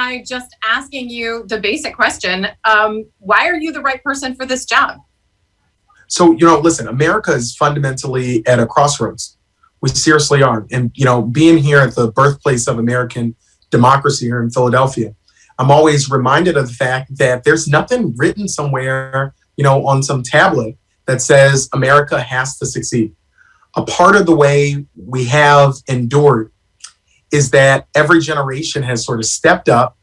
by just asking you the basic question, why are you the right person for this job? So, listen, America is fundamentally at a crossroads. We seriously are. And, being here at the birthplace of American democracy here in Philadelphia, I'm always reminded of the fact that there's nothing written somewhere, on some tablet that says America has to succeed. A part of the way we have endured is that every generation has sort of stepped up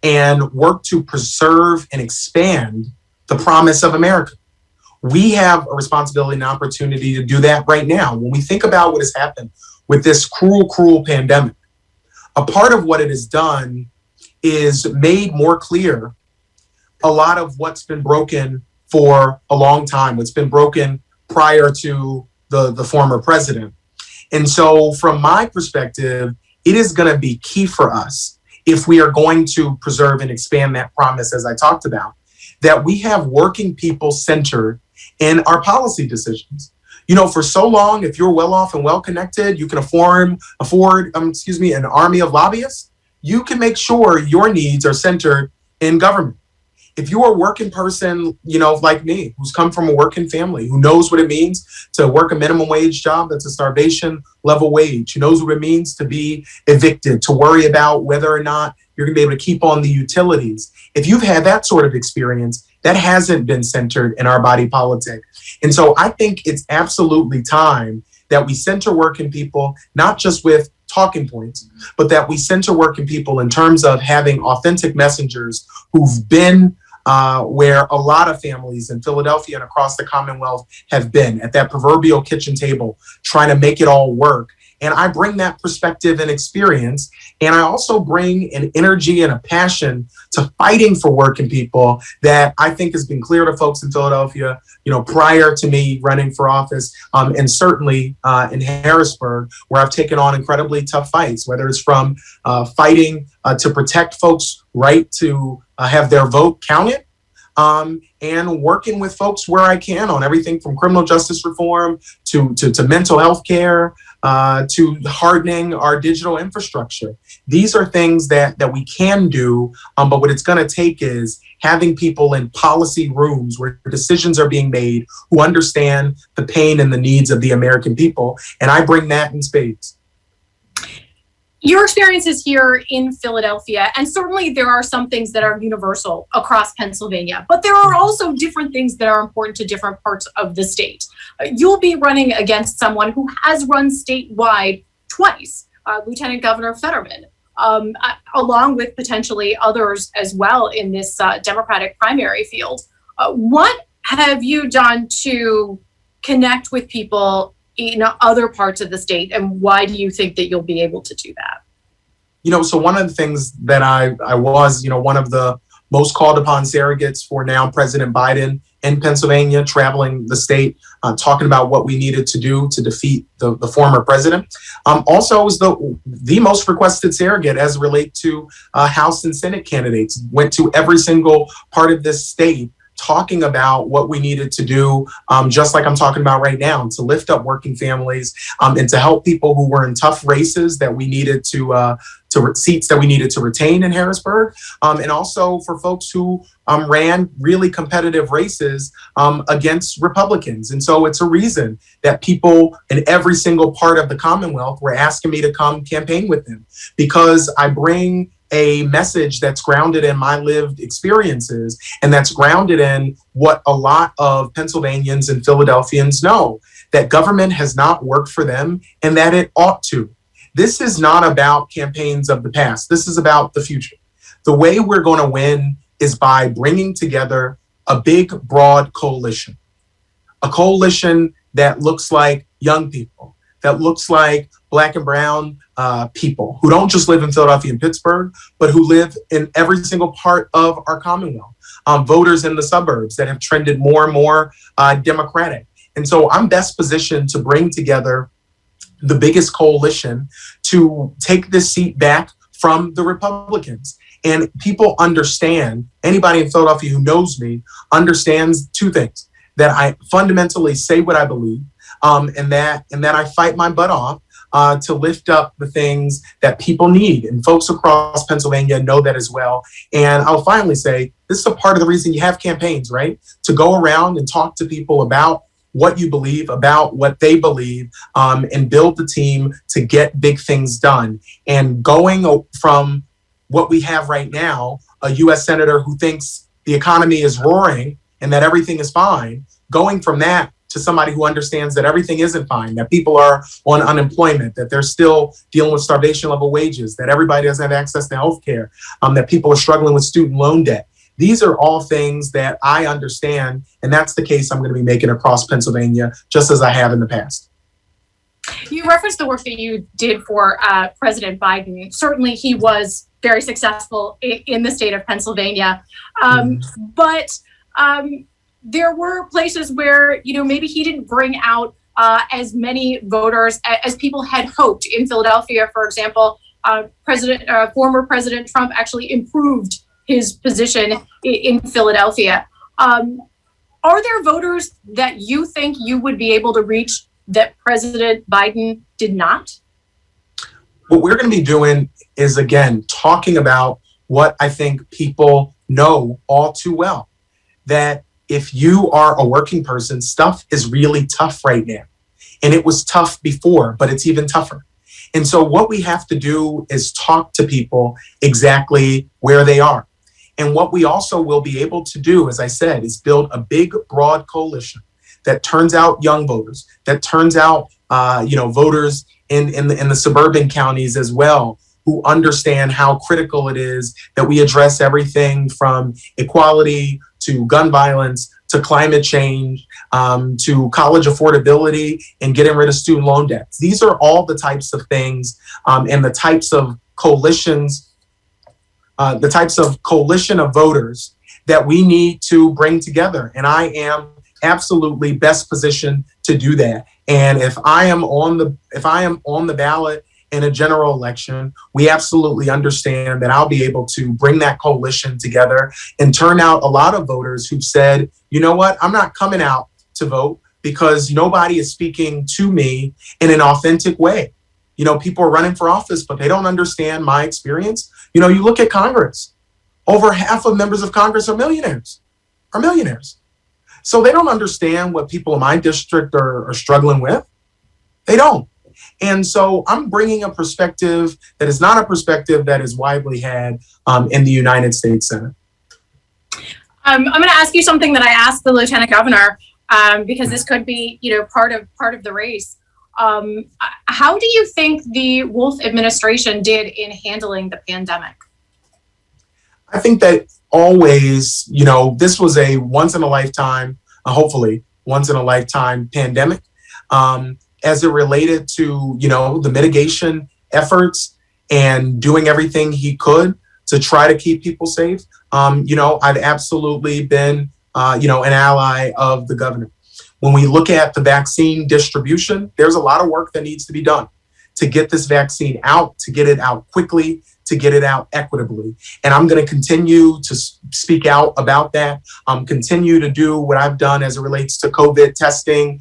and worked to preserve and expand the promise of America. We have a responsibility and opportunity to do that right now. When we think about what has happened with this cruel pandemic, a part of what it has done is made more clear a lot of what's been broken for a long time, what's been broken prior to the former president. And so from my perspective, it is going to be key for us if we are going to preserve and expand that promise, as I talked about, that we have working people centered in our policy decisions. For so long, if you're well off and well connected, you can afford an army of lobbyists. You can make sure your needs are centered in government. If you're a working person, like me, who's come from a working family, who knows what it means to work a minimum wage job that's a starvation level wage, who knows what it means to be evicted, to worry about whether or not you're going to be able to keep on the utilities. If you've had that sort of experience, that hasn't been centered in our body politic. And so I think it's absolutely time that we center working people, not just with talking points, but that we center working people in terms of having authentic messengers who've been where a lot of families in Philadelphia and across the Commonwealth have been, at that proverbial kitchen table, trying to make it all work. And I bring that perspective and experience. And I also bring an energy and a passion to fighting for working people that I think has been clear to folks in Philadelphia, prior to me running for office, and certainly in Harrisburg, where I've taken on incredibly tough fights, whether it's from fighting to protect folks' right to have their vote counted, and working with folks where I can on everything from criminal justice reform to mental health care, to hardening our digital infrastructure. These are things that we can do, but what it's going to take is having people in policy rooms where decisions are being made who understand the pain and the needs of the American people. And I bring that in spades. Your experiences here in Philadelphia, and certainly there are some things that are universal across Pennsylvania, but there are also different things that are important to different parts of the state. You'll be running against someone who has run statewide twice, Lieutenant Governor Fetterman, along with potentially others as well in this Democratic primary field. What have you done to connect with people in other parts of the state, and why do you think that you'll be able to do that? So one of the things that I was, one of the most called upon surrogates for now President Biden in Pennsylvania, traveling the state, talking about what we needed to do to defeat the former president. Also was the most requested surrogate as it relates to House and Senate candidates. Went to every single part of this state talking about what we needed to do, just like I'm talking about right now, to lift up working families, and to help people who were in tough races that we needed to seats that we needed to retain in Harrisburg, and also for folks who ran really competitive races against Republicans. And so it's a reason that people in every single part of the Commonwealth were asking me to come campaign with them, because I bring a message that's grounded in my lived experiences, and that's grounded in what a lot of Pennsylvanians and Philadelphians know, that government has not worked for them and that it ought to. This is not about campaigns of the past. This is about the future. The way we're going to win is by bringing together a big, broad coalition, a coalition that looks like young people, that looks like Black and brown people who don't just live in Philadelphia and Pittsburgh, but who live in every single part of our Commonwealth. Voters in the suburbs that have trended more and more Democratic. And so I'm best positioned to bring together the biggest coalition to take this seat back from the Republicans. And people understand, anybody in Philadelphia who knows me understands two things: that I fundamentally say what I believe, and that I fight my butt off to lift up the things that people need. And folks across Pennsylvania know that as well. And I'll finally say, this is a part of the reason you have campaigns, right? To go around and talk to people about what you believe, about what they believe, and build the team to get big things done. And going from what we have right now, a U.S. Senator who thinks the economy is roaring and that everything is fine, going from that to somebody who understands that everything isn't fine, that people are on unemployment, that they're still dealing with starvation level wages, that everybody doesn't have access to health care, that people are struggling with student loan debt. These are all things that I understand, and that's the case I'm going to be making across Pennsylvania, just as I have in the past. You referenced the work that you did for President Biden. Certainly, he was very successful in the state of Pennsylvania. But there were places where, maybe he didn't bring out as many voters as people had hoped. In Philadelphia, for example, former President Trump actually improved his position in Philadelphia. Are there voters that you think you would be able to reach that President Biden did not? What we're going to be doing is, again, talking about what I think people know all too well, that if you are a working person, stuff is really tough right now. And it was tough before, but it's even tougher. And so what we have to do is talk to people exactly where they are. And what we also will be able to do, as I said, is build a big, broad coalition that turns out young voters, that turns out, voters in the suburban counties as well, who understand how critical it is that we address everything from equality to gun violence to climate change, to college affordability and getting rid of student loan debts. These are all the types of things and the types of coalitions, the types of coalition of voters that we need to bring together. And I am absolutely best positioned to do that. And if I am on the ballot in a general election, we absolutely understand that I'll be able to bring that coalition together and turn out a lot of voters who've said, you know what, I'm not coming out to vote because nobody is speaking to me in an authentic way. People are running for office, but they don't understand my experience. You look at Congress, over half of members of Congress are millionaires. So they don't understand what people in my district are struggling with. They don't. And so I'm bringing a perspective that is not a perspective that is widely had in the United States Senate. I'm going to ask you something that I asked the Lieutenant Governor because this could be, part of the race. How do you think the Wolf administration did in handling the pandemic? I think that always, this was a once in a lifetime, hopefully once in a lifetime pandemic. As it related to, the mitigation efforts and doing everything he could to try to keep people safe, I've absolutely been, an ally of the governor. When we look at the vaccine distribution, there's a lot of work that needs to be done to get this vaccine out, to get it out quickly, to get it out equitably. And I'm going to continue to speak out about that, continue to do what I've done as it relates to COVID testing,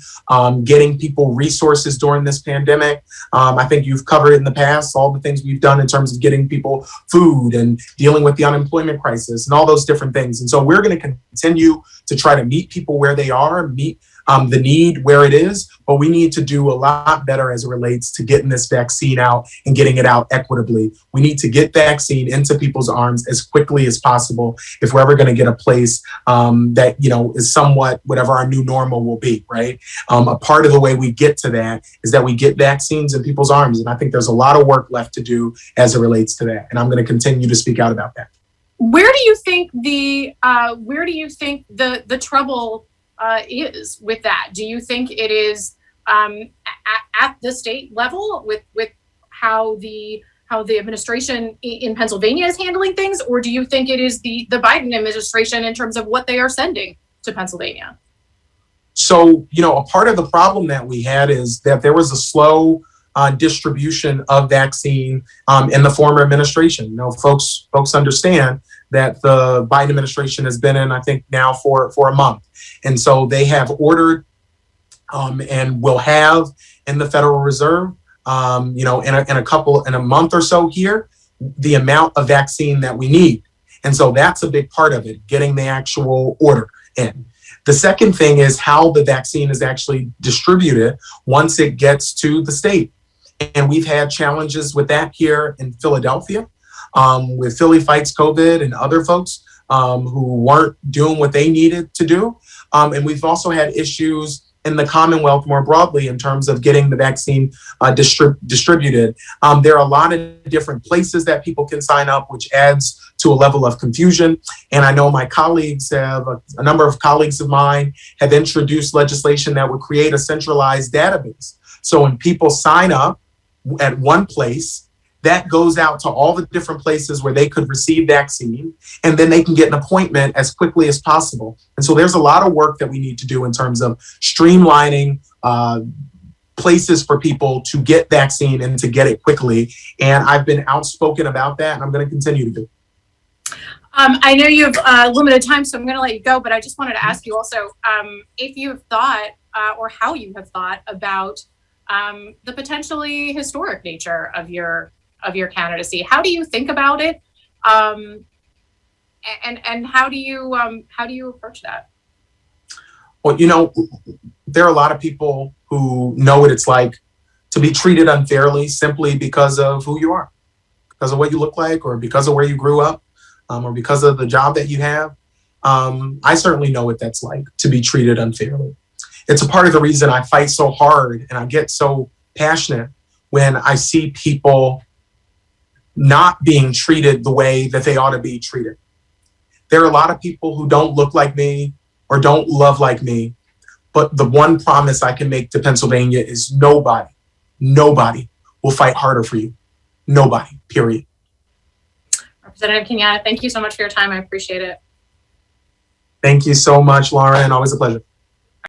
getting people resources during this pandemic. I think you've covered in the past all the things we've done in terms of getting people food and dealing with the unemployment crisis and all those different things. And so we're going to continue to try to meet people where they are, meet the need where it is, but we need to do a lot better as it relates to getting this vaccine out and getting it out equitably. We need to get vaccine into people's arms as quickly as possible if we're ever going to get a place that, is somewhat whatever our new normal will be, right? A part of the way we get to that is that we get vaccines in people's arms. And I think there's a lot of work left to do as it relates to that. And I'm going to continue to speak out about that. Where do you think the trouble is with that? Do you think it is at the state level with how the administration in Pennsylvania is handling things, or do you think it is the Biden administration in terms of what they are sending to Pennsylvania? So, a part of the problem that we had is that there was a slow distribution of vaccine in the former administration. Folks understand that the Biden administration has been in, I think, now for a month. And so they have ordered and will have in the Federal Reserve in a month or so here, the amount of vaccine that we need. And so that's a big part of it, getting the actual order in. The second thing is how the vaccine is actually distributed once it gets to the state. And we've had challenges with that here in Philadelphia, with Philly Fights COVID and other folks who weren't doing what they needed to do. And we've also had issues in the Commonwealth more broadly in terms of getting the vaccine distributed. There are a lot of different places that people can sign up, which adds to a level of confusion. And I know my colleagues have, a number of colleagues of mine have introduced legislation that would create a centralized database. So when people sign up at one place, that goes out to all the different places where they could receive vaccine, and then they can get an appointment as quickly as possible. And so there's a lot of work that we need to do in terms of streamlining places for people to get vaccine and to get it quickly. And I've been outspoken about that, and I'm going to continue to be. I know you have limited time, so I'm going to let you go, but I just wanted to ask you also if you have thought or how you have thought about the potentially historic nature of your candidacy. How do you think about it, and how do you approach that? Well, there are a lot of people who know what it's like to be treated unfairly simply because of who you are, because of what you look like, or because of where you grew up, or because of the job that you have. I certainly know what that's like to be treated unfairly. It's a part of the reason I fight so hard and I get so passionate when I see people not being treated the way that they ought to be treated. There are a lot of people who don't look like me or don't love like me, but the one promise I can make to Pennsylvania is nobody will fight harder for you. Nobody, period. Representative Kenyatta, thank you so much for your time. I appreciate it. Thank you so much, Lauren. Always a pleasure.